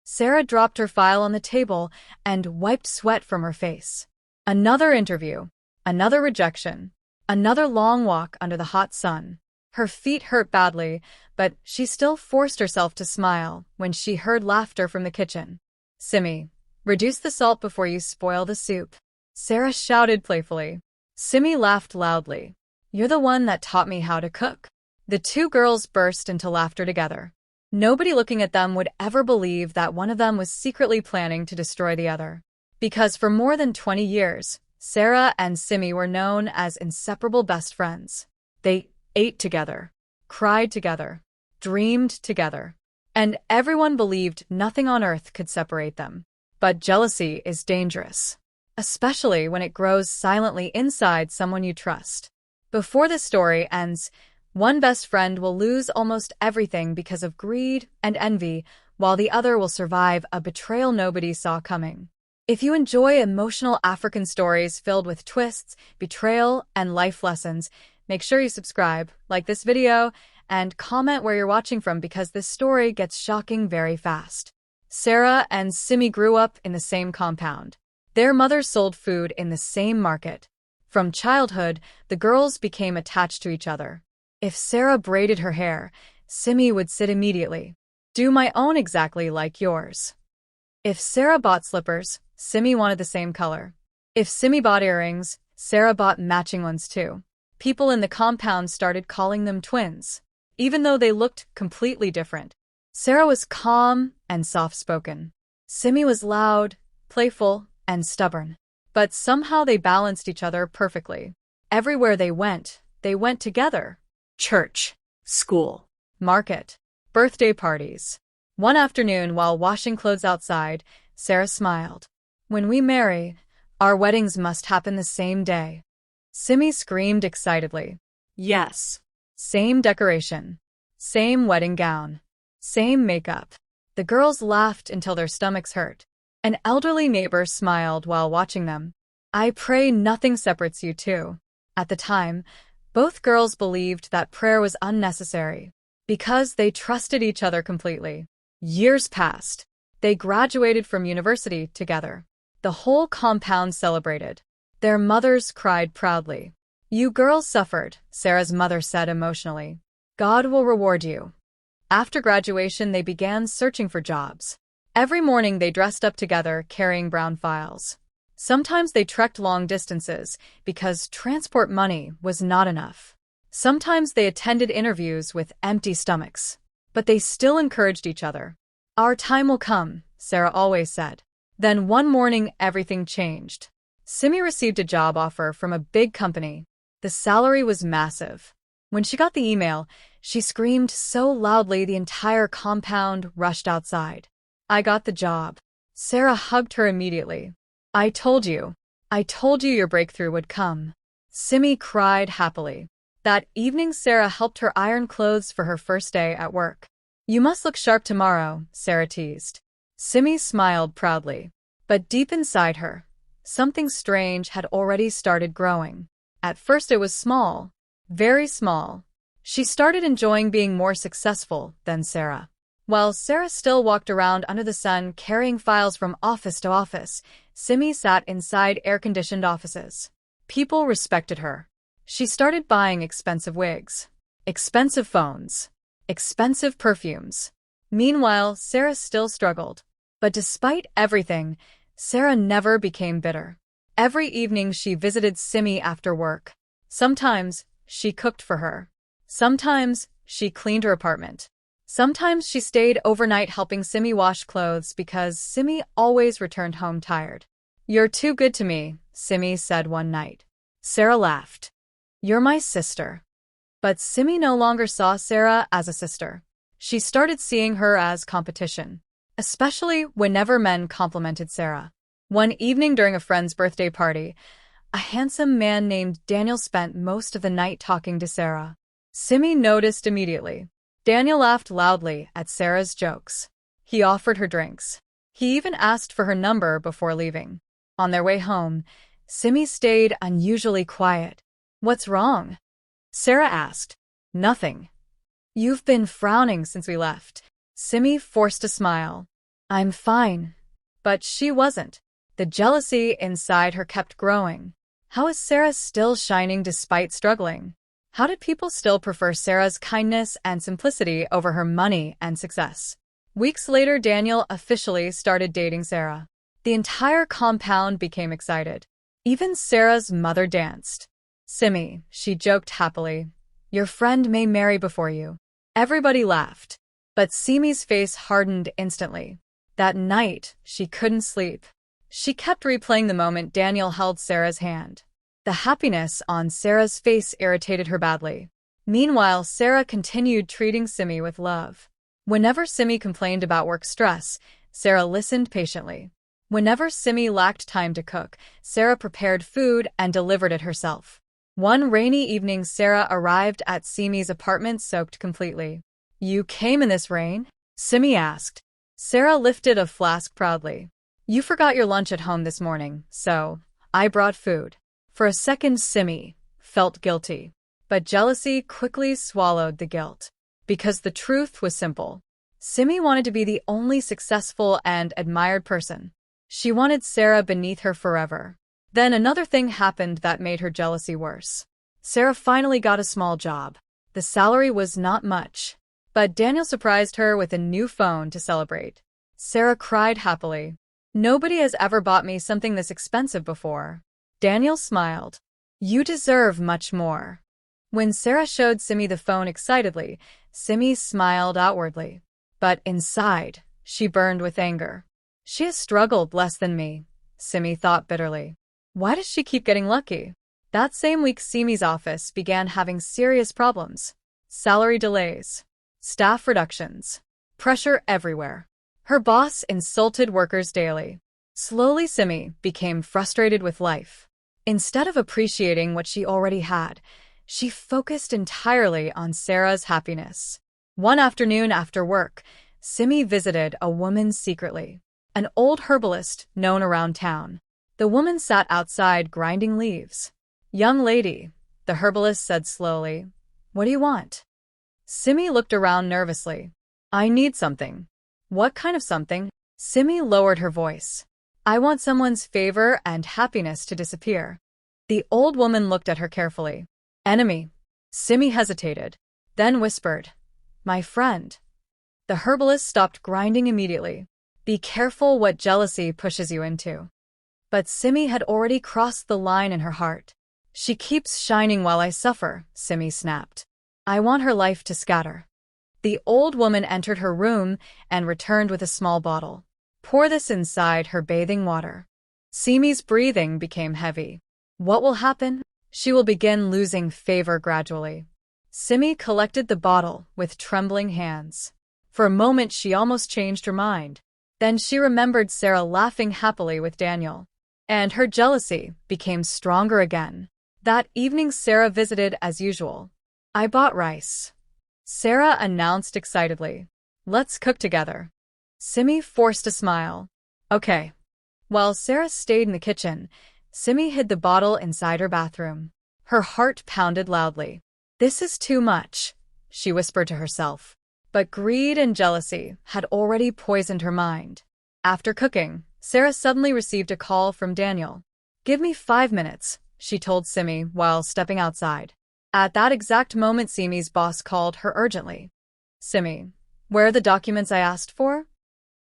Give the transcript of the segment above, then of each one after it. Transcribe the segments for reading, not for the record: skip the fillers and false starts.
Sarah dropped her file on the table and wiped sweat from her face. Another interview. Another rejection. Another long walk under the hot sun. Her feet hurt badly, but she still forced herself to smile when she heard laughter from the kitchen. "Simi, reduce the salt before you spoil the soup," Sarah shouted playfully. Simi laughed loudly. "You're the one that taught me how to cook." The two girls burst into laughter together. Nobody looking at them would ever believe that one of them was secretly planning to destroy the other. Because for more than 20 years, Sarah and Simi were known as inseparable best friends. They ate together, cried together, dreamed together, and everyone believed nothing on earth could separate them. But jealousy is dangerous, especially when it grows silently inside someone you trust. Before the story ends, one best friend will lose almost everything because of greed and envy, while the other will survive a betrayal nobody saw coming. If you enjoy emotional African stories filled with twists, betrayal, and life lessons, make sure you subscribe, like this video, and comment where you're watching from because this story gets shocking very fast. Sarah and Simi grew up in the same compound. Their mothers sold food in the same market. From childhood, the girls became attached to each other. If Sarah braided her hair, Simi would sit immediately. "Do my own exactly like yours." If Sarah bought slippers, Simi wanted the same color. If Simi bought earrings, Sarah bought matching ones too. People in the compound started calling them twins, even though they looked completely different. Sarah was calm and soft-spoken. Simi was loud, playful, and stubborn. But somehow they balanced each other perfectly. Everywhere they went together. Church, school, market, birthday parties. One afternoon, while washing clothes outside, Sarah smiled. "When we marry, our weddings must happen the same day." Simi screamed excitedly. "Yes." Same decoration. Same wedding gown. Same makeup. The girls laughed until their stomachs hurt. An elderly neighbor smiled while watching them. "I pray nothing separates you two." At the time, both girls believed that prayer was unnecessary because they trusted each other completely. Years passed. They graduated from university together. The whole compound celebrated. Their mothers cried proudly. "You girls suffered," Sarah's mother said emotionally. "God will reward you." After graduation, they began searching for jobs. Every morning they dressed up together, carrying brown files. Sometimes they trekked long distances because transport money was not enough. Sometimes they attended interviews with empty stomachs. But they still encouraged each other. "Our time will come," Sarah always said. Then one morning, everything changed. Simi received a job offer from a big company. The salary was massive. When she got the email, she screamed so loudly the entire compound rushed outside. "I got the job." Sarah hugged her immediately. I told you your breakthrough would come." Simi cried happily. That evening, Sarah helped her iron clothes for her first day at work. "You must look sharp tomorrow," Sarah teased. Simi smiled proudly. But deep inside her, something strange had already started growing. At first it was small, very small. She started enjoying being more successful than Sarah. While Sarah still walked around under the sun carrying files from office to office, Simi sat inside air-conditioned offices. People respected her. She started buying expensive wigs, expensive phones, expensive perfumes. Meanwhile, Sarah still struggled. But despite everything, Sarah never became bitter. Every evening she visited Simi after work. Sometimes she cooked for her. Sometimes she cleaned her apartment. Sometimes she stayed overnight helping Simi wash clothes because Simi always returned home tired. "You're too good to me," Simi said one night. Sarah laughed. "You're my sister." But Simi no longer saw Sarah as a sister. She started seeing her as competition, especially whenever men complimented Sarah. One evening during a friend's birthday party, a handsome man named Daniel spent most of the night talking to Sarah. Simi noticed immediately. Daniel laughed loudly at Sarah's jokes. He offered her drinks. He even asked for her number before leaving. On their way home, Simi stayed unusually quiet. "What's wrong?" Sarah asked. "Nothing." "You've been frowning since we left." Simi forced a smile. I'm fine. But she wasn't. The jealousy inside her kept growing. How is Sarah still shining despite struggling? How did people still prefer Sarah's kindness and simplicity over her money and success? Weeks later, Daniel officially started dating Sarah. The entire compound became excited. Even Sarah's mother danced. Simi, she joked happily, your friend may marry before you. Everybody laughed. But Simi's face hardened instantly. That night, she couldn't sleep. She kept replaying the moment Daniel held Sarah's hand. The happiness on Sarah's face irritated her badly. Meanwhile, Sarah continued treating Simi with love. Whenever Simi complained about work stress, Sarah listened patiently. Whenever Simi lacked time to cook, Sarah prepared food and delivered it herself. One rainy evening, Sarah arrived at Simi's apartment soaked completely. You came in this rain? Simi asked. Sarah lifted a flask proudly. You forgot your lunch at home this morning, so I brought food. For a second, Simi felt guilty. But jealousy quickly swallowed the guilt. Because the truth was simple. Simi wanted to be the only successful and admired person. She wanted Sarah beneath her forever. Then another thing happened that made her jealousy worse. Sarah finally got a small job. The salary was not much. But Daniel surprised her with a new phone to celebrate. Sarah cried happily. Nobody has ever bought me something this expensive before. Daniel smiled. You deserve much more. When Sarah showed Simi the phone excitedly, Simi smiled outwardly. But inside, she burned with anger. She has struggled less than me, Simi thought bitterly. Why does she keep getting lucky? That same week, Simi's office began having serious problems. Salary delays, staff reductions, pressure everywhere. Her boss insulted workers daily. Slowly, Simi became frustrated with life. Instead of appreciating what she already had, she focused entirely on Sarah's happiness. One afternoon after work, Simi visited a woman secretly, an old herbalist known around town. The woman sat outside grinding leaves. Young lady, the herbalist said slowly, what do you want? Simi looked around nervously. I need something. What kind of something? Simi lowered her voice. I want someone's favor and happiness to disappear. The old woman looked at her carefully. Enemy. Simi hesitated, then whispered, my friend. The herbalist stopped grinding immediately. Be careful what jealousy pushes you into. But Simi had already crossed the line in her heart. She keeps shining while I suffer, Simi snapped. I want her life to scatter. The old woman entered her room and returned with a small bottle. Pour this inside her bathing water. Simi's breathing became heavy. What will happen? She will begin losing favor gradually. Simi collected the bottle with trembling hands. For a moment, she almost changed her mind. Then she remembered Sarah laughing happily with Daniel. And her jealousy became stronger again. That evening, Sarah visited as usual. I bought rice, Sarah announced excitedly. Let's cook together. Simi forced a smile. Okay. While Sarah stayed in the kitchen, Simi hid the bottle inside her bathroom. Her heart pounded loudly. This is too much, she whispered to herself. But greed and jealousy had already poisoned her mind. After cooking, Sarah suddenly received a call from Daniel. Give me 5 minutes, she told Simi while stepping outside. At that exact moment, Simi's boss called her urgently. Simi, where are the documents I asked for?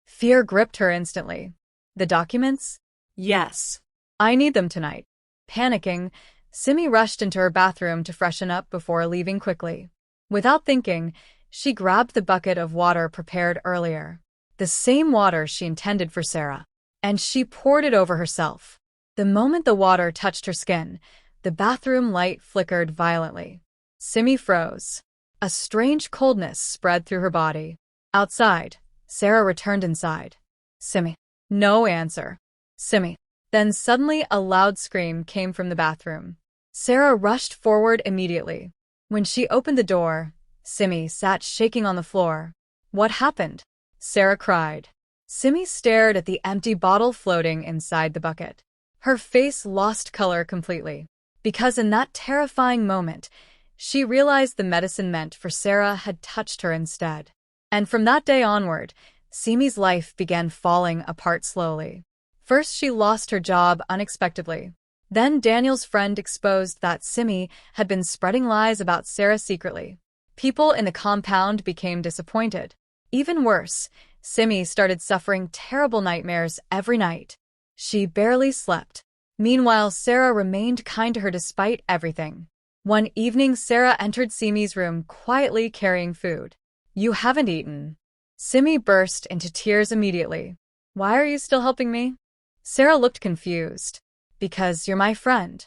Fear gripped her instantly. The documents? Yes. I need them tonight. Panicking, Simi rushed into her bathroom to freshen up before leaving quickly. Without thinking, she grabbed the bucket of water prepared earlier, the same water she intended for Sarah, and she poured it over herself. The moment the water touched her skin, the bathroom light flickered violently. Simi froze. A strange coldness spread through her body. Outside, Sarah returned inside. Simi. No answer. Simi. Then suddenly a loud scream came from the bathroom. Sarah rushed forward immediately. When she opened the door, Simi sat shaking on the floor. What happened? Sarah cried. Simi stared at the empty bottle floating inside the bucket. Her face lost color completely, because in that terrifying moment, she realized the medicine meant for Sarah had touched her instead. And from that day onward, Simi's life began falling apart slowly. First, she lost her job unexpectedly. Then Daniel's friend exposed that Simi had been spreading lies about Sarah secretly. People in the compound became disappointed. Even worse, Simi started suffering terrible nightmares every night. She barely slept. Meanwhile, Sarah remained kind to her despite everything. One evening, Sarah entered Simi's room quietly carrying food. "You haven't eaten." Simi burst into tears immediately. "Why are you still helping me?" Sarah looked confused. "Because you're my friend."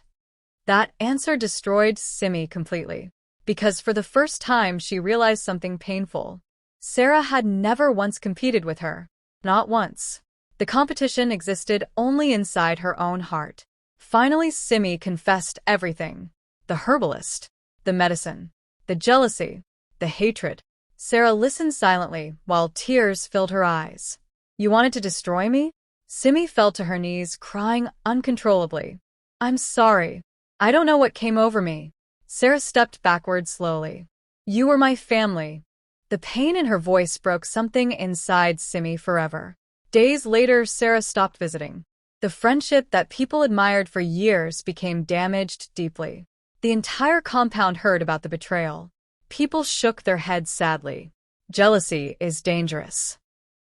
That answer destroyed Simi completely. Because for the first time, she realized something painful. Sarah had never once competed with her. Not once. The competition existed only inside her own heart. Finally, Simi confessed everything. The herbalist, the medicine, the jealousy, the hatred. Sarah listened silently while tears filled her eyes. "You wanted to destroy me?" Simi fell to her knees, crying uncontrollably. "I'm sorry. I don't know what came over me." Sarah stepped backward slowly. "You were my family." The pain in her voice broke something inside Simi forever. Days later, Sarah stopped visiting. The friendship that people admired for years became damaged deeply. The entire compound heard about the betrayal. People shook their heads sadly. Jealousy is dangerous.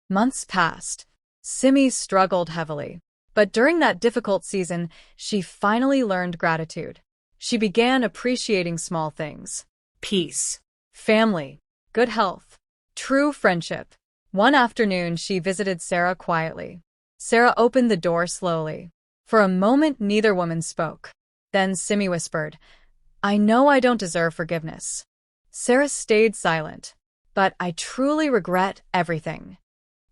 Months passed. Simi struggled heavily. But during that difficult season, she finally learned gratitude. She began appreciating small things. Peace, family, good health, true friendship. One afternoon, she visited Sarah quietly. Sarah opened the door slowly. For a moment, neither woman spoke. Then Simi whispered, "I know I don't deserve forgiveness." Sarah stayed silent. "But I truly regret everything."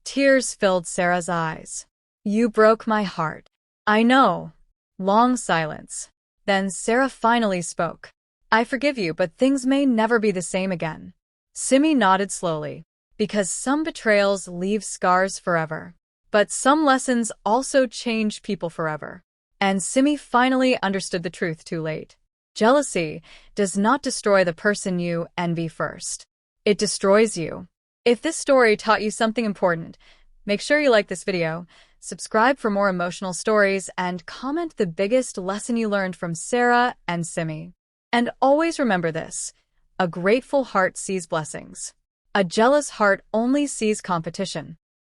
Tears filled Sarah's eyes. "You broke my heart." "I know." Long silence. Then Sarah finally spoke. "I forgive you, but things may never be the same again." Simi nodded slowly. Because some betrayals leave scars forever. But some lessons also change people forever. And Simi finally understood the truth too late. Jealousy does not destroy the person you envy first. It destroys you. If this story taught you something important, make sure you like this video, subscribe for more emotional stories, and comment the biggest lesson you learned from Sarah and Simi. And always remember this: a grateful heart sees blessings. A jealous heart only sees competition.